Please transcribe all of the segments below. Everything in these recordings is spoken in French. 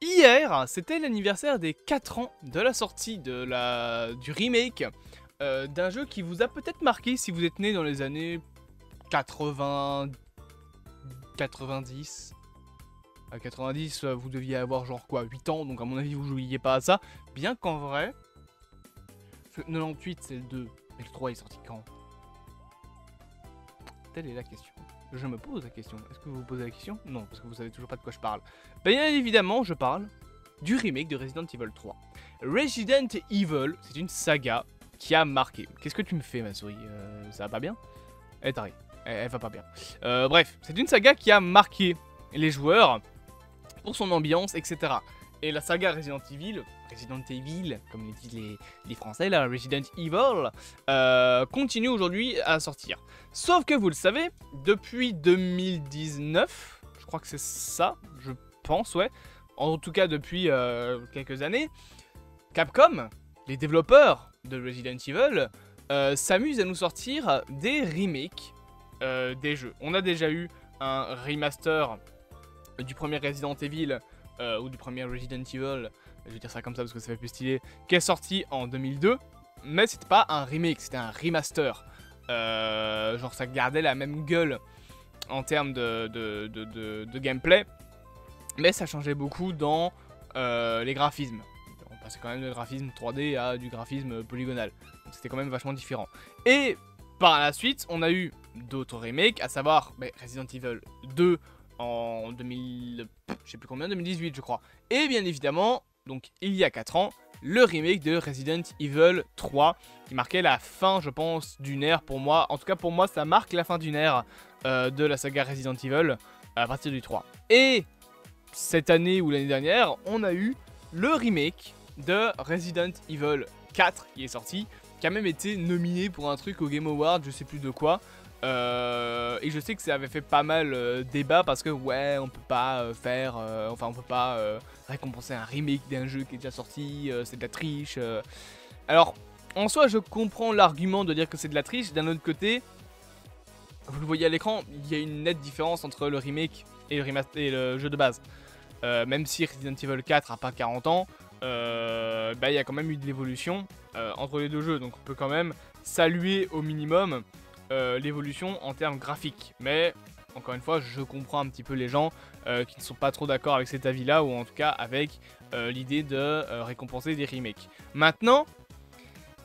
Hier, c'était l'anniversaire des 4 ans de la sortie du remake d'un jeu qui vous a peut-être marqué si vous êtes né dans les années 80, 90. À 90, vous deviez avoir genre quoi, 8 ans, donc à mon avis vous jouiez pas à ça. Bien qu'en vrai, 98 c'est le 2, et le 3 est sorti quand? Telle est la question. Je me pose la question. Est-ce que vous vous posez la question? Non, parce que vous savez toujours pas de quoi je parle. Bien évidemment, je parle du remake de Resident Evil 3. Resident Evil, c'est une saga qui a marqué. Qu'est-ce que tu me fais, ma souris? Ça va pas bien? Elle est tarée. Elle va pas bien. Bref, c'est une saga qui a marqué les joueurs pour son ambiance, etc. Et la saga Resident Evil, comme le disent les Français, là, Resident Evil, continue aujourd'hui à sortir. Sauf que vous le savez, depuis 2019, je crois que c'est ça, je pense, ouais, en tout cas depuis quelques années, Capcom, les développeurs de Resident Evil, s'amusent à nous sortir des remakes des jeux. On a déjà eu un remaster du premier Resident Evil, ou du premier Resident Evil, je vais dire ça comme ça parce que ça fait plus stylé, qui est sorti en 2002, mais c'était pas un remake, c'était un remaster. Genre ça gardait la même gueule en termes de gameplay, mais ça changeait beaucoup dans les graphismes. On passait quand même de graphisme 3D à du graphisme polygonal, donc c'était quand même vachement différent. Et par la suite, on a eu d'autres remakes, à savoir Resident Evil 2 en 2000, je sais plus combien, 2018 je crois. Et bien évidemment, donc il y a 4 ans, le remake de Resident Evil 3, qui marquait la fin, je pense, d'une ère pour moi. En tout cas pour moi, ça marque la fin d'une ère de la saga Resident Evil à partir du 3. Et cette année ou l'année dernière, on a eu le remake de Resident Evil 4 qui est sorti, qui a même été nominé pour un truc au Game Awards, je sais plus de quoi. Et je sais que ça avait fait pas mal débat parce que ouais, on peut pas on peut pas récompenser un remake d'un jeu qui est déjà sorti, c'est de la triche. Alors, en soi, je comprends l'argument de dire que c'est de la triche. D'un autre côté, vous le voyez à l'écran, il y a une nette différence entre le remake et le jeu de base. Même si Resident Evil 4 a pas 40 ans, il y a quand même eu de l'évolution entre les deux jeux. Donc on peut quand même saluer au minimum l'évolution en termes graphiques. Mais encore une fois, je comprends un petit peu les gens qui ne sont pas trop d'accord avec cet avis-là, ou en tout cas avec l'idée de récompenser des remakes. Maintenant,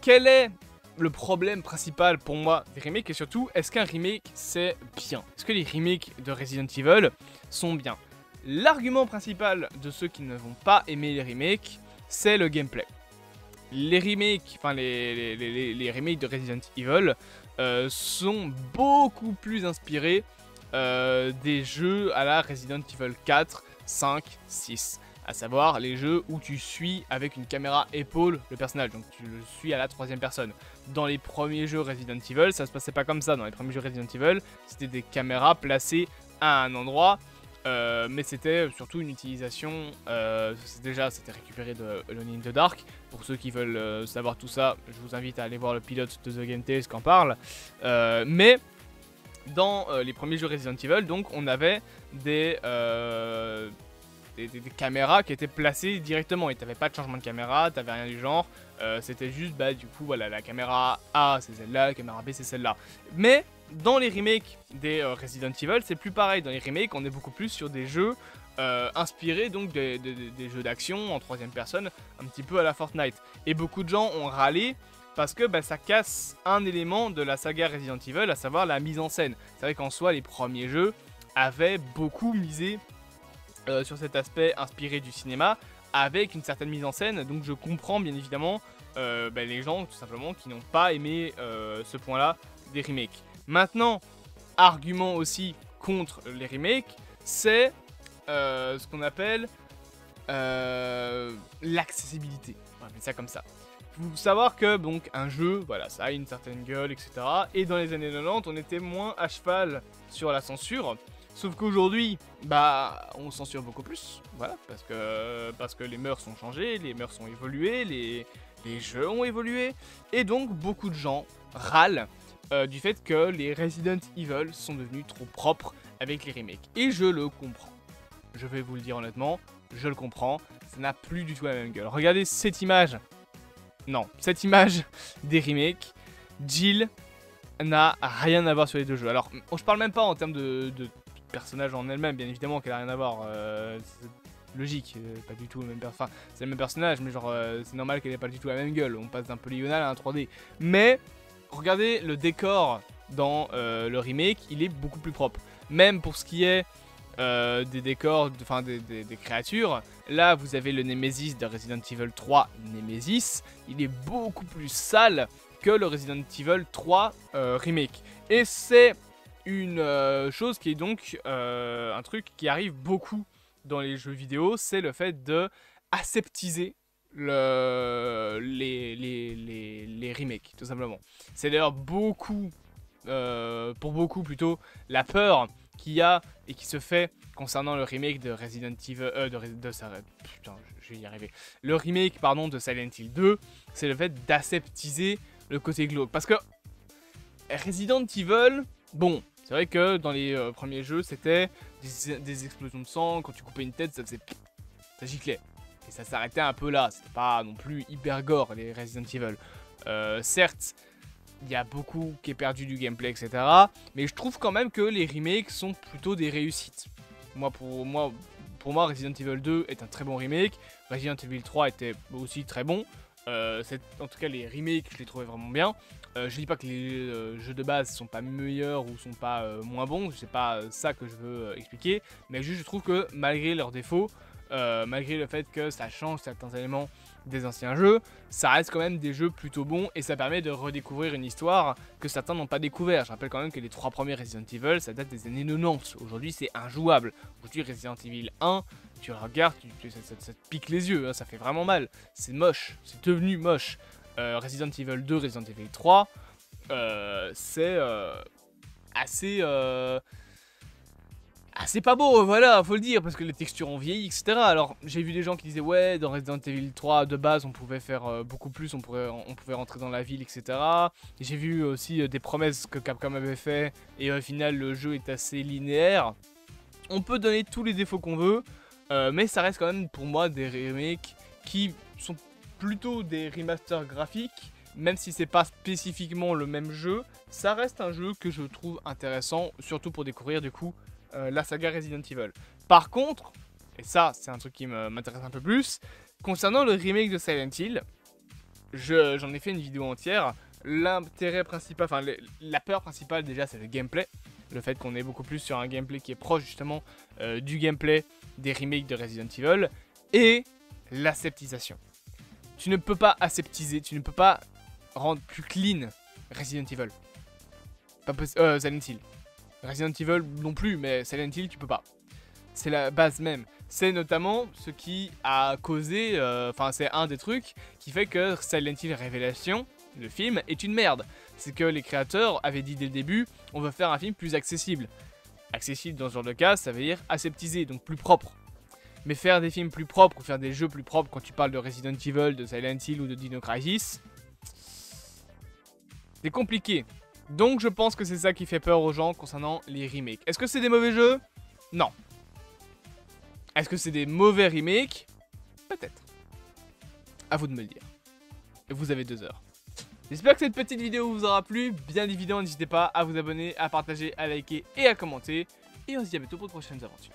quel est le problème principal pour moi des remakes, et surtout, est-ce qu'un remake c'est bien? Est-ce que les remakes de Resident Evil sont bien? L'argument principal de ceux qui ne vont pas aimer les remakes, c'est le gameplay. Les remakes, enfin les remakes de Resident Evil sont beaucoup plus inspirés des jeux à la Resident Evil 4, 5, 6. À savoir les jeux où tu suis avec une caméra épaule le personnage, donc tu le suis à la 3e personne. Dans les premiers jeux Resident Evil, ça se passait pas comme ça. Dans les premiers jeux Resident Evil, c'était des caméras placées à un endroit, mais c'était surtout une utilisation, c'était récupéré de Alone in the Dark. Pour ceux qui veulent savoir tout ça, je vous invite à aller voir le pilote de The Game Tales qui en parle. Mais dans les premiers jeux Resident Evil, donc on avait des caméras qui étaient placées directement, et t'avais pas de changement de caméra, t'avais rien du genre, c'était juste du coup voilà, la caméra A c'est celle-là, la caméra B c'est celle-là. Mais dans les remakes des Resident Evil, c'est plus pareil. Dans les remakes, on est beaucoup plus sur des jeux inspirés donc des jeux d'action en 3e personne, un petit peu à la Fortnite. Et beaucoup de gens ont râlé parce que ça casse un élément de la saga Resident Evil, à savoir la mise en scène. C'est vrai qu'en soi, les premiers jeux avaient beaucoup misé sur cet aspect inspiré du cinéma, avec une certaine mise en scène. Donc je comprends bien évidemment les gens tout simplement qui n'ont pas aimé ce point-là des remakes. Maintenant, argument aussi contre les remakes, c'est ce qu'on appelle l'accessibilité. On va appeler ça comme ça. Il faut savoir que donc un jeu, voilà, ça a une certaine gueule, etc. Et dans les années 90, on était moins à cheval sur la censure. Sauf qu'aujourd'hui, on censure beaucoup plus, voilà, parce que les mœurs ont changé, les mœurs ont évolué, les jeux ont évolué, et donc beaucoup de gens râlent du fait que les Resident Evil sont devenus trop propres avec les remakes. Et je le comprends. Je vais vous le dire honnêtement, je le comprends, ça n'a plus du tout la même gueule. Regardez cette image. Non, cette image des remakes. Jill n'a rien à voir sur les deux jeux. Alors, je parle même pas en termes de personnage en elle-même, bien évidemment qu'elle a rien à voir. C'est logique, pas du tout le même personnage. Enfin, c'est le même personnage, mais genre, c'est normal qu'elle ait pas du tout la même gueule. On passe d'un polygonal à un 3D. Mais, regardez le décor dans le remake, il est beaucoup plus propre. Même pour ce qui est des décors, enfin des créatures. Là, vous avez le Nemesis de Resident Evil 3 Nemesis. Il est beaucoup plus sale que le Resident Evil 3 remake. Et c'est une chose qui est donc un truc qui arrive beaucoup dans les jeux vidéo, c'est le fait de aseptiser les remakes, tout simplement. C'est d'ailleurs beaucoup, pour beaucoup plutôt, la peur qu'il y a et qui se fait concernant le remake de Resident Evil, putain, je vais y arriver. Le remake, pardon, de Silent Hill 2, c'est le fait d'aseptiser le côté glauque. Parce que Resident Evil, bon, c'est vrai que dans les premiers jeux, c'était des explosions de sang, quand tu coupais une tête, ça faisait... ça giclait. Et ça s'arrêtait un peu là, c'était pas non plus hyper gore, les Resident Evil. Certes, il y a beaucoup qui est perdu du gameplay, etc. Mais je trouve quand même que les remakes sont plutôt des réussites. Pour moi, Resident Evil 2 est un très bon remake. Resident Evil 3 était aussi très bon. En tout cas, les remakes, je les trouvais vraiment bien. Je dis pas que les jeux de base sont pas meilleurs ou sont pas moins bons. C'est pas ça que je veux expliquer. Mais juste, je trouve que malgré leurs défauts, malgré le fait que ça change certains éléments des anciens jeux, ça reste quand même des jeux plutôt bons et ça permet de redécouvrir une histoire que certains n'ont pas découvert. Je rappelle quand même que les 3 premiers Resident Evil, ça date des années 90. Aujourd'hui, c'est injouable. Aujourd'hui, Resident Evil 1, tu le regardes, ça te pique les yeux, hein, ça fait vraiment mal. C'est moche, c'est devenu moche. Resident Evil 2, Resident Evil 3, c'est assez... c'est pas beau, voilà, faut le dire, parce que les textures ont vieilli, etc. Alors, j'ai vu des gens qui disaient, ouais, dans Resident Evil 3, de base, on pouvait faire beaucoup plus, on pouvait rentrer dans la ville, etc. J'ai vu aussi des promesses que Capcom avait fait, et au final, le jeu est assez linéaire. On peut donner tous les défauts qu'on veut, mais ça reste quand même, pour moi, des remakes qui sont plutôt des remasters graphiques, même si c'est pas spécifiquement le même jeu, ça reste un jeu que je trouve intéressant, surtout pour découvrir, du coup, la saga Resident Evil. Par contre, et ça c'est un truc qui m'intéresse un peu plus, concernant le remake de Silent Hill, j'en ai fait une vidéo entière. L'intérêt principal, enfin la peur principale déjà, c'est le gameplay. Le fait qu'on est beaucoup plus sur un gameplay qui est proche justement du gameplay des remakes de Resident Evil. Et l'aseptisation. Tu ne peux pas aseptiser, tu ne peux pas rendre plus clean Resident Evil. Silent Hill. Resident Evil non plus, mais Silent Hill, tu peux pas. C'est la base même. C'est notamment ce qui a causé, enfin c'est un des trucs qui fait que Silent Hill Révélation, le film, est une merde. C'est que les créateurs avaient dit dès le début, on veut faire un film plus accessible. Accessible dans ce genre de cas, ça veut dire aseptisé, donc plus propre. Mais faire des films plus propres ou faire des jeux plus propres quand tu parles de Resident Evil, de Silent Hill ou de Dino Crisis, c'est compliqué. Donc je pense que c'est ça qui fait peur aux gens concernant les remakes. Est-ce que c'est des mauvais jeux? Non. Est-ce que c'est des mauvais remakes? Peut-être. À vous de me le dire. Et vous avez 2 heures. J'espère que cette petite vidéo vous aura plu. Bien évidemment, n'hésitez pas à vous abonner, à partager, à liker et à commenter. Et on se dit à bientôt pour de prochaines aventures.